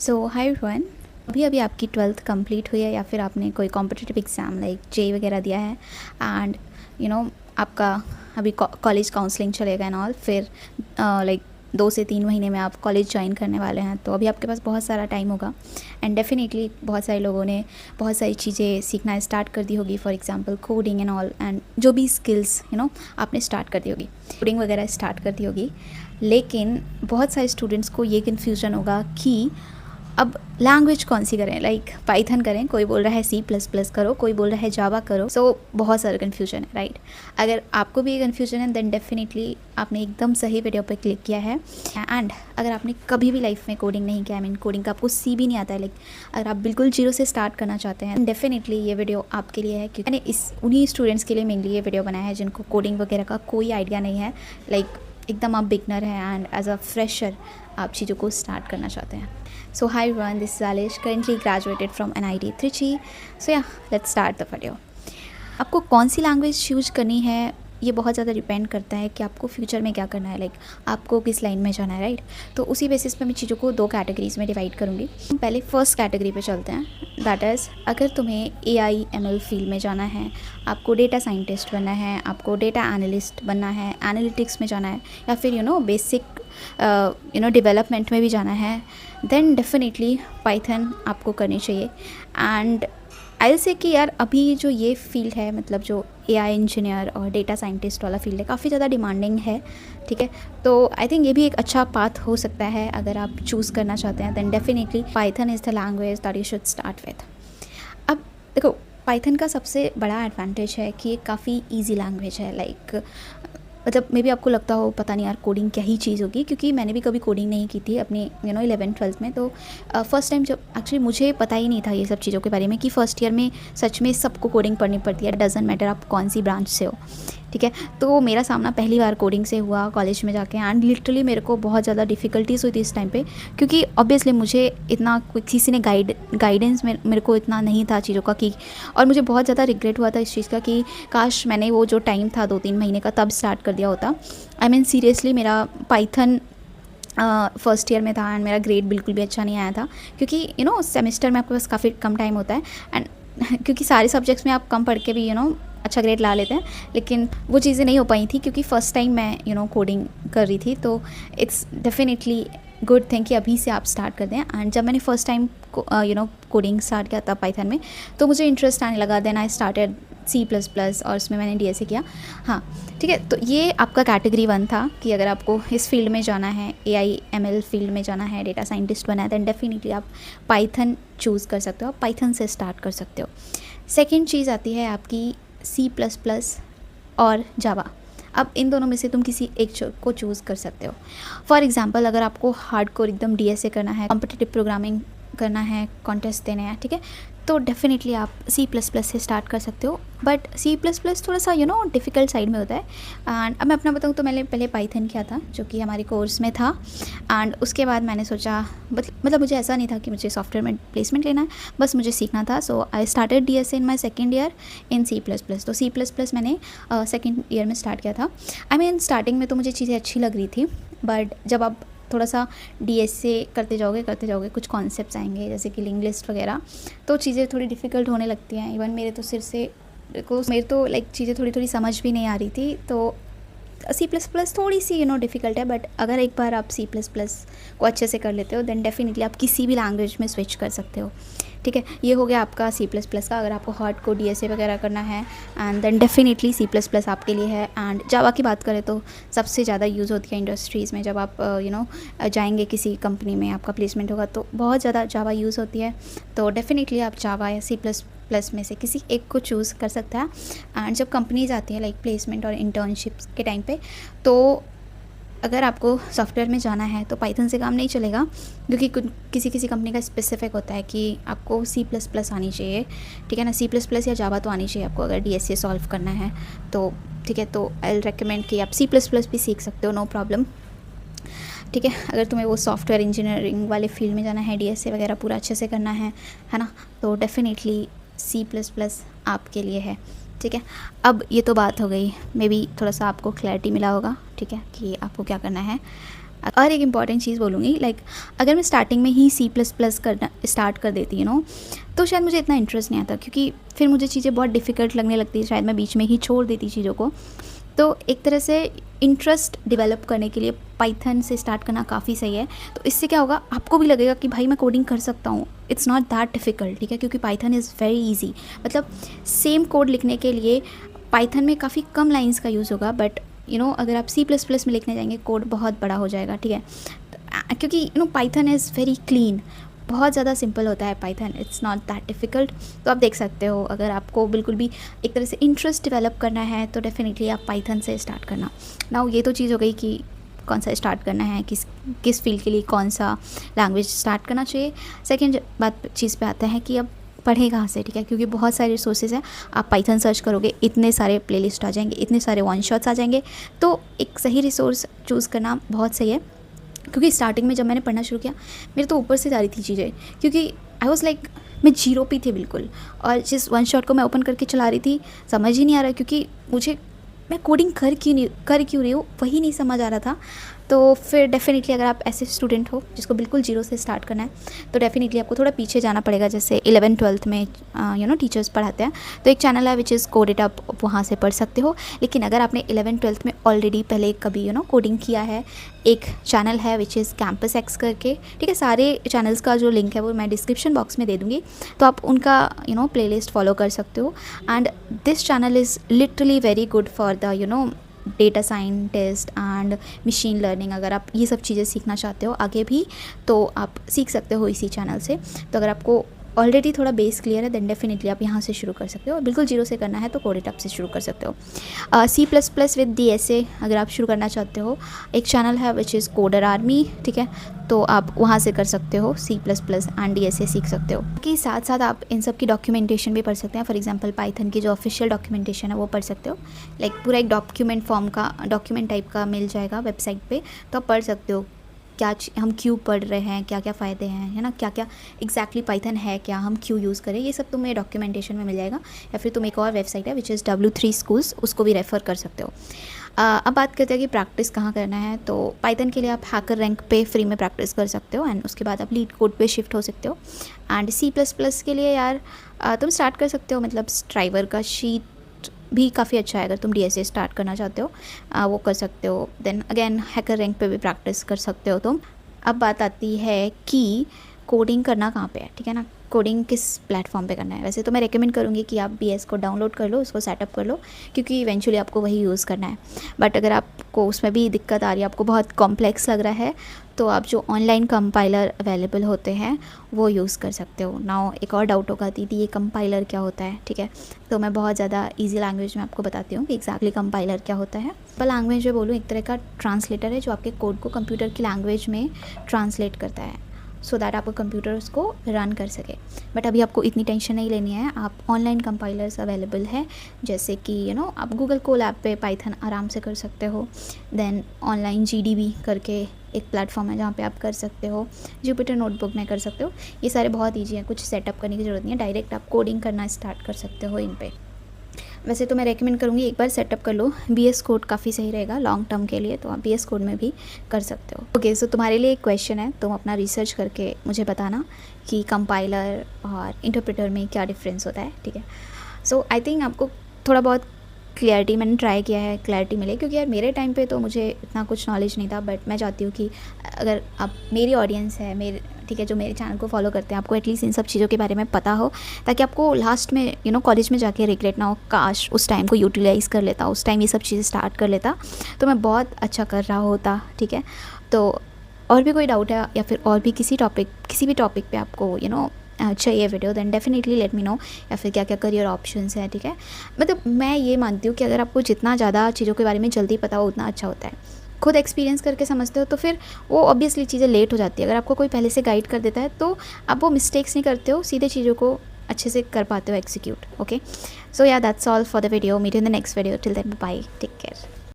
सो hi everyone. अभी अभी आपकी 12th कंप्लीट हुई है या फिर आपने कोई कॉम्पिटिटिव एग्ज़ाम लाइक जे वगैरह दिया है एंड आपका अभी कॉलेज काउंसलिंग चलेगा एंड ऑल। फिर लाइक 2 से 3 महीने में आप कॉलेज ज्वाइन करने वाले हैं, तो अभी आपके पास बहुत सारा टाइम होगा एंड डेफिनेटली बहुत सारे लोगों ने बहुत सारी चीज़ें सीखना स्टार्ट कर दी होगी, for example coding and all, and जो भी स्किल्स आपने स्टार्ट कर दी होगी, कोडिंग वगैरह स्टार्ट कर दी होगी। लेकिन बहुत सारे स्टूडेंट्स को ये कन्फ्यूज़न होगा कि अब लैंग्वेज कौन सी करें, लाइक पाइथन करें, कोई बोल रहा है C++ करो, कोई बोल रहा है जावा करो। सो बहुत सारा कन्फ्यूजन है, राइट। अगर आपको भी ये कन्फ्यूजन है देन डेफिनेटली आपने एकदम सही वीडियो पर क्लिक किया है। एंड अगर आपने कभी भी लाइफ में कोडिंग नहीं किया, कोडिंग का आपको सी भी नहीं आता है, लाइक अगर आप बिल्कुल जीरो से स्टार्ट करना चाहते हैं, डेफिनेटली ये वीडियो आपके लिए है, क्योंकि मैंने उन्हीं स्टूडेंट्स के लिए मेनली ये वीडियो बनाया है जिनको कोडिंग वगैरह का कोई आइडिया नहीं है, लाइक एकदम आप बिगनर हैं एंड एज अ फ्रेशर आप चीज़ों को स्टार्ट करना चाहते हैं। So hi everyone, this is Alish, currently graduated from NIT Trichy. So yeah, let's start the video. आपको कौन सी लैंग्वेज चूज करनी है ये बहुत ज़्यादा डिपेंड करता है कि आपको फ्यूचर में क्या करना है, लाइक आपको किस लाइन में जाना है, राइट। तो उसी बेसिस पे मैं चीज़ों को 2 कैटेगरीज में डिवाइड करूँगी। पहले फर्स्ट कैटेगरी पे चलते हैं, दैट इज़ अगर तुम्हें AI/ML फील्ड में जाना है, आपको डेटा साइंटिस्ट बनना है, आपको डेटा एनालिस्ट बनना है, एनालिटिक्स में जाना है, या फिर बेसिक डेवलपमेंट में भी जाना है, देन डेफिनेटली पाइथन आपको करनी चाहिए। एंड आई विल से कि यार अभी जो ये फील्ड है, मतलब जो AI इंजीनियर और डेटा साइंटिस्ट वाला फील्ड है, काफ़ी ज़्यादा डिमांडिंग है, ठीक है। तो आई थिंक ये भी एक अच्छा पाथ हो सकता है अगर आप चूज़ करना चाहते हैं, then definitely Python is the language that you should start with. अब देखो, पाइथन का सबसे बड़ा एडवांटेज है कि ये काफ़ी ईजी लैंग्वेज है, लाइक मतलब मे बी आपको लगता हो पता नहीं यार कोडिंग क्या ही चीज़ होगी, क्योंकि मैंने भी कभी कोडिंग नहीं की थी अपनी 11th-12th में। तो फर्स्ट टाइम जब एक्चुअली मुझे पता ही नहीं था ये सब चीज़ों के बारे में कि फ़र्स्ट ईयर में सच में सबको कोडिंग पढ़नी पड़ती है, डजंट मैटर आप कौन सी ब्रांच से हो, ठीक है। तो मेरा सामना पहली बार कोडिंग से हुआ कॉलेज में जाके, एंड लिटरली मेरे को बहुत ज़्यादा डिफ़िकल्टीज़ हुई थी इस टाइम पे, क्योंकि ऑब्वियसली मुझे इतना किसी ने गाइडेंस मेरे को इतना नहीं था चीज़ों का कि, और मुझे बहुत ज़्यादा रिग्रेट हुआ था इस चीज़ का कि काश मैंने वो जो टाइम था 2-3 महीने का तब स्टार्ट कर दिया होता। आई मीन सीरियसली मेरा पाइथन फर्स्ट ईयर में था एंड मेरा ग्रेड बिल्कुल भी अच्छा नहीं आया था, क्योंकि सेमेस्टर में आपके पास काफ़ी कम टाइम होता है, एंड क्योंकि सारे सब्जेक्ट्स में आप कम पढ़ के भी अच्छा ग्रेड ला लेते हैं, लेकिन वो चीज़ें नहीं हो पाई थी क्योंकि फ़र्स्ट टाइम मैं कोडिंग कर रही थी। तो इट्स डेफिनेटली गुड थिंग कि अभी से आप स्टार्ट कर दें। एंड जब मैंने फ़र्स्ट टाइम कोडिंग स्टार्ट किया था पाइथन में, तो मुझे इंटरेस्ट आने लगा, देन आई स्टार्टेड C++ और उसमें मैंने DSA किया। हाँ, ठीक है। तो ये आपका कैटेगरी 1 था कि अगर आपको इस फील्ड में जाना है, AI/ML फील्ड में जाना है, डेटा साइंटिस्ट बनना है, दैन डेफिनेटली आप पाइथन चूज़ कर सकते हो, आप पाइथन से स्टार्ट कर सकते हो। सेकेंड चीज़ आती है आपकी C++ और जावा। अब इन दोनों में से तुम किसी एक को चूज़ कर सकते हो। फॉर एग्जांपल अगर आपको हार्डकोर एकदम DSA करना है, कॉम्पिटिटिव प्रोग्रामिंग करना है, कॉन्टेस्ट देने हैं, ठीक है, तो डेफिनेटली आप C++ से स्टार्ट कर सकते हो। बट C++ थोड़ा सा डिफ़िकल्ट साइड में होता है। एंड अब मैं अपना बताऊँ तो मैंने पहले पाइथन किया था, जो कि हमारे कोर्स में था, एंड उसके बाद मैंने सोचा, मतलब मुझे ऐसा नहीं था कि मुझे सॉफ्टवेयर में प्लेसमेंट लेना है, बस मुझे सीखना था। So I started DSA in my second year in C++। तो C++ मैंने सेकेंड ईयर में स्टार्ट किया था। आई मीन स्टार्टिंग में तो मुझे चीज़ें अच्छी लग रही थी, बट जब आप थोड़ा सा DSA करते जाओगे कुछ कॉन्सेप्ट्स आएंगे जैसे कि लिंक लिस्ट वगैरह, तो चीज़ें थोड़ी डिफ़िकल्ट होने लगती हैं। इवन मेरे तो लाइक चीज़ें थोड़ी समझ भी नहीं आ रही थी। तो C++ थोड़ी सी डिफ़िकल्ट है, बट अगर एक बार आप C++ को अच्छे से कर लेते हो देन डेफिनेटली आप किसी भी लैंग्वेज में स्विच कर सकते हो, ठीक है। ये हो गया आपका C++ का। अगर आपको हार्डकोर DSA वगैरह करना है, एंड देन डेफिनेटली C++ आपके लिए है। एंड जावा की बात करें तो सबसे ज़्यादा यूज़ होती है इंडस्ट्रीज़ में। जब आप जाएंगे किसी कंपनी में, आपका प्लेसमेंट होगा तो बहुत ज़्यादा जावा यूज़ होती है। तो डेफिनेटली आप जावा या C++ में से किसी एक को चूज़ कर सकता है। एंड जब कंपनीज आती है लाइक प्लेसमेंट और इंटर्नशिप्स के टाइम पे, तो अगर आपको सॉफ्टवेयर में जाना है तो पाइथन से काम नहीं चलेगा, क्योंकि किसी कंपनी का स्पेसिफिक होता है कि आपको C++ आनी चाहिए, ठीक है ना। C++ या जावा तो आनी चाहिए आपको अगर DSA सॉल्व करना है तो, ठीक है। तो आई विल रेकमेंड कि आप C++ भी सीख सकते हो, नो प्रॉब्लम, ठीक है। अगर तुम्हें वो सॉफ्टवेयर इंजीनियरिंग वाले फील्ड में जाना है, DSA वगैरह पूरा अच्छे से करना है ना, तो डेफिनेटली C++ आपके लिए है, ठीक है। अब ये तो बात हो गई, मे बी थोड़ा सा आपको क्लैरिटी मिला होगा, ठीक है, कि आपको क्या करना है। और एक इम्पॉर्टेंट चीज़ बोलूँगी, लाइक अगर मैं स्टार्टिंग में ही C++ करना स्टार्ट कर देती तो शायद मुझे इतना इंटरेस्ट नहीं आता, क्योंकि फिर मुझे चीज़ें बहुत डिफ़िकल्ट लगने लगती है, शायद मैं बीच में ही छोड़ देती चीज़ों को। तो एक तरह से इंटरेस्ट डेवलप करने के लिए पाइथन से स्टार्ट करना काफ़ी सही है। तो इससे क्या होगा, आपको भी लगेगा कि भाई मैं कोडिंग कर सकता हूँ, इट्स नॉट दैट डिफ़िकल्ट, ठीक है, क्योंकि पाइथन इज़ वेरी ईजी। मतलब सेम कोड लिखने के लिए पाइथन में काफ़ी कम लाइंस का यूज़ होगा, बट अगर आप C++ में लिखने जाएंगे कोड बहुत बड़ा हो जाएगा, ठीक है। क्योंकि पाइथन इज़ वेरी क्लीन, बहुत ज़्यादा सिंपल होता है Python, it's not that difficult. तो आप देख सकते हो, अगर आपको बिल्कुल भी एक तरह से इंटरेस्ट डेवलप करना है तो डेफिनेटली आप पाइथन से स्टार्ट करना। नाउ ये तो चीज़ हो गई कि कौन सा स्टार्ट करना है, किस फील्ड के लिए कौन सा लैंग्वेज स्टार्ट करना चाहिए। सेकेंड चीज़ पे आता है कि अब पढ़ें कहाँ से, ठीक है, क्योंकि बहुत सारे रिसोर्सेज हैं। आप पाइथन सर्च करोगे, इतने सारे प्लेलिस्ट आ जाएंगे, इतने सारे वन शॉट्स आ जाएंगे। तो एक सही रिसोर्स चूज़ करना बहुत सही है, क्योंकि स्टार्टिंग में जब मैंने पढ़ना शुरू किया मेरे तो ऊपर से जा रही थी चीज़ें, क्योंकि आई वॉज लाइक मैं जीरो पे थी बिल्कुल, और जिस वन शॉट को मैं ओपन करके चला रही थी समझ ही नहीं आ रहा, क्योंकि मुझे मैं कोडिंग कर क्यों रही हूँ वही नहीं समझ आ रहा था। तो फिर डेफिनेटली अगर आप ऐसे स्टूडेंट हो जिसको बिल्कुल जीरो से स्टार्ट करना है, तो डेफिनेटली आपको थोड़ा पीछे जाना पड़ेगा। जैसे 11th-12th में टीचर्स पढ़ाते हैं, तो एक चैनल है विच इज़ कोडेड, आप वहाँ से पढ़ सकते हो। लेकिन अगर आपने 11th-12th में ऑलरेडी पहले कभी कोडिंग किया है, एक चैनल है विच इज़ कैंपस एक्स करके, ठीक है। सारे चैनल्स का जो लिंक है वो मैं डिस्क्रिप्शन बॉक्स में दे दूँगी, तो आप उनका प्लेलिस्ट फॉलो कर सकते हो। And this channel is literally very good for the data scientist and machine learning. अगर आप ये सब चीज़ें सीखना चाहते हो आगे भी, तो आप सीख सकते हो इसी चैनल से। तो अगर आपको ऑलरेडी थोड़ा बेस क्लियर है देन डेफिनेटली आप यहाँ से शुरू कर सकते हो। बिल्कुल जीरो से करना है तो कोडेटअप से शुरू कर सकते हो। C++ विद DSA अगर आप शुरू करना चाहते हो, एक चैनल है विच इज़ कोडर आर्मी, ठीक है, तो आप वहाँ से कर सकते हो, C++ एंड DSA सीख सकते हो। कि साथ साथ आप इन सब की डॉक्यूमेंटेशन भी पढ़ सकते हैं। फॉर एग्जांपल पाइथन की जो ऑफिशियल डॉक्यूमेंटेशन है वो पढ़ सकते हो। लाइक पूरा एक डॉक्यूमेंट फॉर्म का, डॉक्यूमेंट टाइप का मिल जाएगा वेबसाइट पे, तो आप पढ़ सकते हो क्या हम क्यों पढ़ रहे हैं, क्या क्या फ़ायदे हैं, है ना, क्या क्या एग्जैक्टली पाइथन है, क्या हम क्यों यूज़ करें, ये सब तुम्हें डॉक्यूमेंटेशन में मिल जाएगा। या फिर तुम एक और वेबसाइट है विच इज़ W3 Schools, उसको भी रेफ़र कर सकते हो। अब बात करते हैं कि प्रैक्टिस कहाँ करना है। तो पाइथन के लिए आप हैकर रैंक पे फ्री में प्रैक्टिस कर सकते हो, एंड उसके बाद आप लीड कोड पे शिफ्ट हो सकते हो। एंड C++ के लिए यार तुम स्टार्ट कर सकते हो, मतलब स्ट्राइवर का शीट भी काफ़ी अच्छा है। अगर तुम DSA स्टार्ट करना चाहते हो वो कर सकते हो। देन अगेन हैकर रैंक पे भी प्रैक्टिस कर सकते हो तुम। अब बात आती है कि कोडिंग करना कहाँ पे है, ठीक है ना, कोडिंग किस प्लेटफॉर्म पे करना है। वैसे तो मैं रेकमेंड करूँगी कि आप BS को डाउनलोड कर लो, उसको सेटअप कर लो, क्योंकि इवेंचुअली आपको वही यूज़ करना है। बट अगर आपको उसमें भी दिक्कत आ रही है, आपको बहुत कॉम्प्लेक्स लग रहा है, तो आप जो ऑनलाइन कंपाइलर अवेलेबल होते हैं वो यूज़ कर सकते हो। नाउ एक और डाउट होगा दीदी ये कंपाइलर क्या होता है, ठीक है, तो मैं बहुत ज़्यादा ईजी लैंग्वेज में आपको बताती हूँ कि एग्जैक्टली कंपाइलर क्या होता है। लैंग्वेज में बोलूँ, एक तरह का ट्रांसलेटर है जो आपके कोड को कंप्यूटर की लैंग्वेज में ट्रांसलेट करता है, सो दैट आपको कंप्यूटर उसको रन कर सके। बट अभी आपको इतनी टेंशन नहीं लेनी है, आप ऑनलाइन कंपाइलर्स अवेलेबल है, जैसे कि आप गूगल कोलैब पे पाइथन आराम से कर सकते हो। देन ऑनलाइन GDB करके एक प्लेटफॉर्म है जहाँ पे आप कर सकते हो, जुपिटर नोटबुक में कर सकते हो। ये सारे बहुत ईजी हैं, कुछ सेटअप करने की ज़रूरत नहीं है, डायरेक्ट आप कोडिंग करना स्टार्ट कर सकते हो इन पे। वैसे तो मैं रेकमेंड करूँगी एक बार सेटअप कर लो, BS कोड काफ़ी सही रहेगा लॉन्ग टर्म के लिए, तो आप BS कोड में भी कर सकते हो। ओके, सो तुम्हारे लिए एक क्वेश्चन है, तुम अपना रिसर्च करके मुझे बताना कि कंपाइलर और इंटरप्रेटर में क्या डिफरेंस होता है, ठीक है। सो आई थिंक आपको थोड़ा बहुत क्लैरिटी, मैंने ट्राई किया है क्लैरिटी मिले, क्योंकि यार मेरे टाइम पे तो मुझे इतना कुछ नॉलेज नहीं था। बट मैं चाहती हूँ कि अगर आप मेरी ऑडियंस है, मेरे ठीक है, जो मेरे चैनल को फॉलो करते हैं, आपको एटलीस्ट इन सब चीज़ों के बारे में पता हो, ताकि आपको लास्ट में कॉलेज में जाके रिग्रेट ना हो, काश उस टाइम को यूटिलाइज़ कर लेता, उस टाइम ये सब चीज़ें स्टार्ट कर लेता तो मैं बहुत अच्छा कर रहा होता, ठीक है। तो और भी कोई डाउट है या फिर और भी किसी भी टॉपिक पे आपको चाहिए video, then definitely let me know, या फिर क्या क्या करियर ऑप्शंस हैं, ठीक है। मतलब मैं ये मानती हूँ कि अगर आपको जितना ज़्यादा चीज़ों के बारे में जल्दी पता हो उतना अच्छा होता है। खुद एक्सपीरियंस करके समझते हो तो फिर वो ऑब्वियसली चीज़ें लेट हो जाती है। अगर आपको कोई पहले से गाइड कर देता है तो आप वो मिस्टेक्स नहीं करते हो, सीधे चीज़ों को अच्छे से कर पाते हो execute. Okay, so yeah that's all for the video, meet in the next video, till then bye, take care.